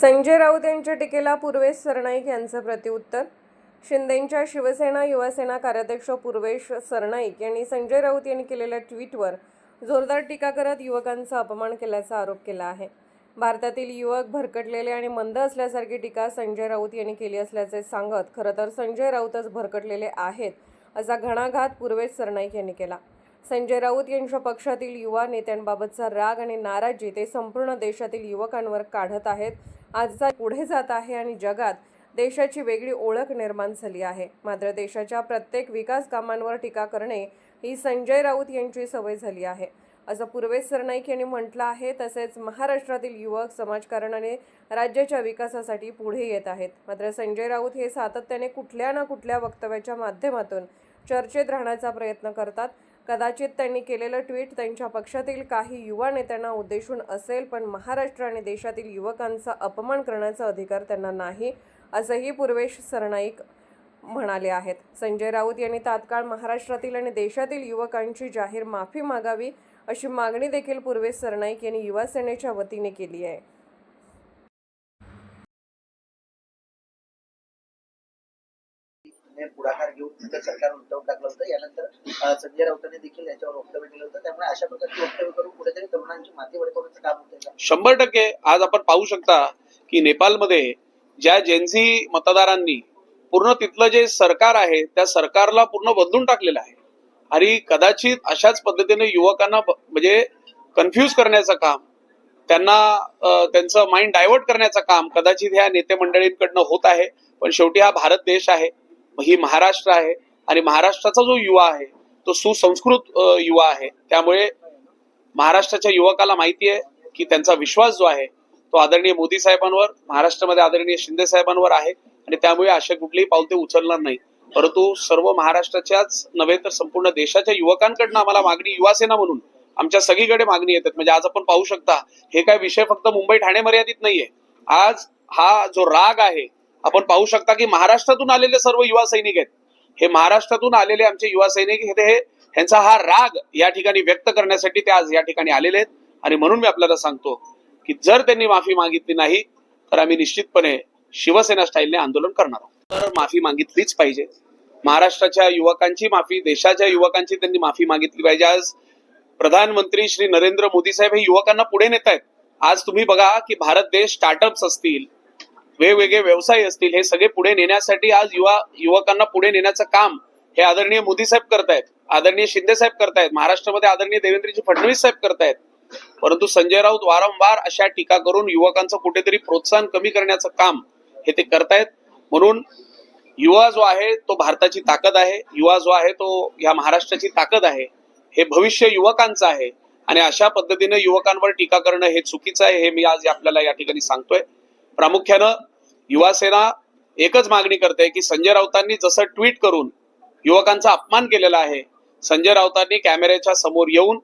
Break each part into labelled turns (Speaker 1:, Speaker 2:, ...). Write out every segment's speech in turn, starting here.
Speaker 1: संजय राऊत यांच्या टीकेला पूर्वेश सरनाईक यांचं प्रत्युत्तर. शिंदेंच्या शिवसेना युवासेना कार्याध्यक्ष पूर्वेश सरनाईक यांनी संजय राऊत यांनी केलेल्या ट्विटवर जोरदार टीका करत युवकांचा अपमान केल्याचा आरोप केला आहे. भारतातील युवक भरकटलेले आणि मंद असल्यासारखी टीका संजय राऊत यांनी केली असल्याचे सांगत खरं तर संजय राऊतच भरकटलेले आहेत असा घणाघात पूर्वेश सरनाईक यांनी केला. संजय राऊत यांच्या पक्षातील युवा नेत्यांबाबतचा राग आणि नाराजी ते संपूर्ण देशातील युवकांवर काढत आहेत. आजचा पुढे जात आहे आणि जगात देशाची वेगळी ओळख निर्माण झाली आहे. मात्र देशाच्या प्रत्येक विकास कामांवर टीका करणे ही संजय राऊत यांची सवय झाली आहे असं पूर्वेश सरनाईक यांनी म्हटलं आहे. तसेच महाराष्ट्रातील युवक समाजकारणाने राज्याच्या विकासासाठी पुढे येत आहेत. मात्र संजय राऊत हे सातत्याने कुठल्या ना कुठल्या वक्तव्याच्या माध्यमातून चर्चेत राहण्याचा प्रयत्न करतात. कदाचित त्यांनी केलेलं ट्विट त्यांच्या पक्षातील काही युवा नेत्यांना उद्देशून असेल, पण महाराष्ट्र आणि देशातील युवकांचा अपमान करण्याचा अधिकार त्यांना नाही असंही पूर्वेश सरनाईक म्हणाले आहेत. संजय राऊत यांनी तात्काळ महाराष्ट्रातील आणि देशातील युवकांची जाहीर माफी मागावी अशी मागणी देखील पूर्वेश सरनाईक यांनी युवा सेनेच्या वतीने केली आहे.
Speaker 2: पुढाकार घेऊन सरकार उद्धव टाकलं होतं. यानंतर संजय राऊतांनी देखील याच्यावर वक्तव्य केलं होतं. त्यामुळे अशा प्रकारची वक्तव्य करून कुठेतरी तरुणांची माती वळवण्याचं काम होतं.
Speaker 3: 100% आज आपण पाहू शकता की नेपाळमध्ये ज्या जेन्झी मतदारांनी पूर्ण तिथलं जे सरकार आहे त्या सरकारला पूर्ण बदलून टाकलेलं आहे आणि कदाचित अशाच पद्धतीने युवकांना म्हणजे कन्फ्यूज करण्याचं काम, त्यांना त्यांचं माइंड डायव्हर्ट करण्याचं काम कदाचित ह्या नेते मंडळींकडनं होत आहे. पण शेवटी हा भारत देश आहे, ही महाराष्ट्र आहे आणि महाराष्ट्राचा जो युवा आहे तो सुसंस्कृत युवा आहे. त्यामुळे महाराष्ट्राच्या युवकाला माहिती आहे की त्यांचा विश्वास जो आहे तो आदरणीय मोदी साहेबांवर, महाराष्ट्रामध्ये आदरणीय शिंदे साहेबांवर आहे आणि त्यामुळे अशा कुठलीही पावले उचलणार नाही. परंतु सर्व महाराष्ट्राच्याच नव्हे तर संपूर्ण देशाच्या युवकांकडनं आम्हाला मागणी, युवासेना म्हणून आमच्या सगळीकडे मागणी येतात. म्हणजे आज आपण पाहू शकता हे काय विषय फक्त मुंबई ठाणे मर्यादित नाहीये. आज हा जो राग आहे आपण पाहू शकता की महाराष्ट्रातून आलेले सर्व युवा सैनिक आहेत, हे महाराष्ट्रातून आलेले आमचे युवा सैनिक ह्यांचा हा राग या ठिकाणी व्यक्त करण्यासाठी ते आज या ठिकाणी आलेले आहेत. आणि म्हणून मी आपल्याला सांगतो की जर त्यांनी माफी मागितली नाही तर आम्ही निश्चितपणे शिवसेना स्टाईलने आंदोलन करणार आहोत. तर माफी मागितलीच पाहिजे. महाराष्ट्राच्या युवकांची माफी, देशाच्या युवकांची त्यांनी माफी मागितली पाहिजे. आज प्रधानमंत्री श्री नरेंद्र मोदी साहेब हे युवकांना पुढे नेत आहेत. आज तुम्ही बघा की भारत देश स्टार्टअप्स असतील, वेगवेगळे व्यवसाय असतील, हे सगळे पुढे नेण्यासाठी आज युवकांना पुढे नेण्याचं काम हे आदरणीय मोदी साहेब करतायत, आदरणीय शिंदे साहेब करतायत, महाराष्ट्रामध्ये आदरणीय देवेंद्रजी फडणवीस साहेब करतायत. परंतु संजय राऊत वारंवार अशा टीका करून युवकांचं कुठेतरी प्रोत्साहन कमी करण्याचं काम हे ते करतायत. म्हणून युवा जो आहे तो भारताची ताकद आहे, युवा जो आहे तो या महाराष्ट्राची ताकद आहे, हे भविष्य युवकांचं आहे आणि अशा पद्धतीने युवकांवर टीका करणं हे चुकीचं आहे. हे मी आज आपल्याला या ठिकाणी सांगतोय. प्रामुख्यानं युवा सेना एकच मागणी करते की संजय राऊतांनी जसं ट्विट करून युवकांचा अपमान केलेला आहे, संजय राऊतांनी कॅमेऱ्याच्या समोर येऊन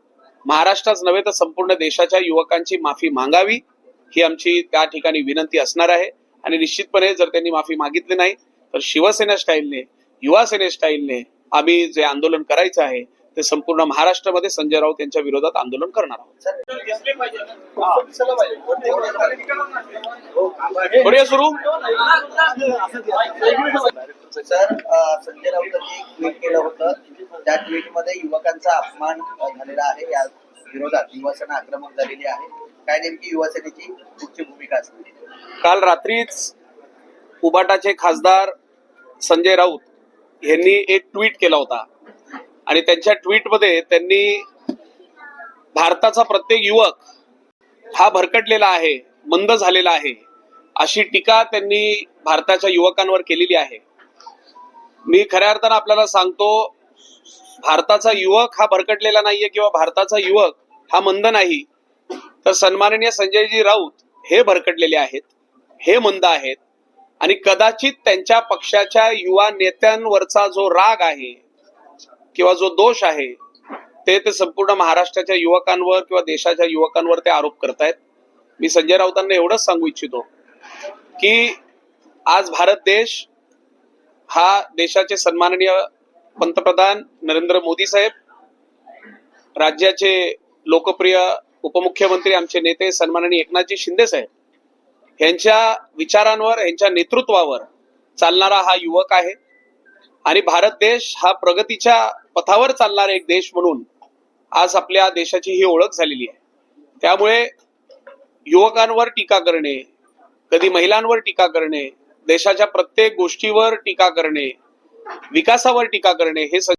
Speaker 3: महाराष्ट्राच नव्हे तर संपूर्ण देशाच्या युवकांची माफी मागावी ही आमची त्या ठिकाणी विनंती असणार आहे. आणि निश्चितपणे जर त्यांनी माफी मागितली नाही तर शिवसेना स्टाईलने, युवा सेने स्टाईलने आम्ही जे आंदोलन करायचं आहे ते संपूर्ण महाराष्ट्रामध्ये संजय राऊत यांच्या विरोधात आंदोलन करणार आहोत. बढिया सुरू.
Speaker 2: सर, संजय राऊतांनी एक ट्विट केलं होतं. त्या ट्विटमध्ये युवकांचा अपमान झालेला आहे, या विरोधात युवासेना आक्रमक झालेली आहे. काय नेमकी युवासेनेची पुढची भूमिका असणार?
Speaker 3: काल रात्रीच उबाटाचे खासदार संजय राऊत यांनी एक ट्विट केला होता आणि त्यांच्या ट्विटमध्ये त्यांनी भारताचा प्रत्येक युवक हा भरकटलेला आहे, मंद झालेला आहे अशी टीका त्यांनी भारताच्या युवकांवर केलेली आहे. मी खऱ्या अर्थानं आपल्याला सांगतो, भारताचा युवक हा भरकटलेला नाहीये किंवा भारताचा युवक हा मंद नाही, तर सन्माननीय संजयजी राऊत हे भरकटलेले आहेत, हे मंद आहेत आणि कदाचित त्यांच्या पक्षाच्या युवा नेत्यांवरचा जो राग आहे किंवा जो दोष आहे ते संपूर्ण महाराष्ट्राच्या युवकांवर किंवा देशाच्या युवकांवर ते आरोप करतायत. मी संजय राऊतांना एवढंच सांगू इच्छितो की आज भारत देश हा देशाचे सन्माननीय पंतप्रधान नरेंद्र मोदी साहेब, राज्याचे लोकप्रिय उपमुख्यमंत्री आमचे नेते सन्माननीय एकनाथजी शिंदे साहेब यांच्या विचारांवर, यांच्या नेतृत्वावर चालणारा हा युवक आहे आणि भारत देश हा प्रगतीच्या पथावर चालणारा एक देश म्हणून आज आपल्या देशाची ही ओळख झालेली आहे. त्यामुळे युवकांवर टीका करणे, कधी महिलांवर टीका करणे, देशाच्या प्रत्येक गोष्टीवर टीका करणे, विकासावर टीका करणे हे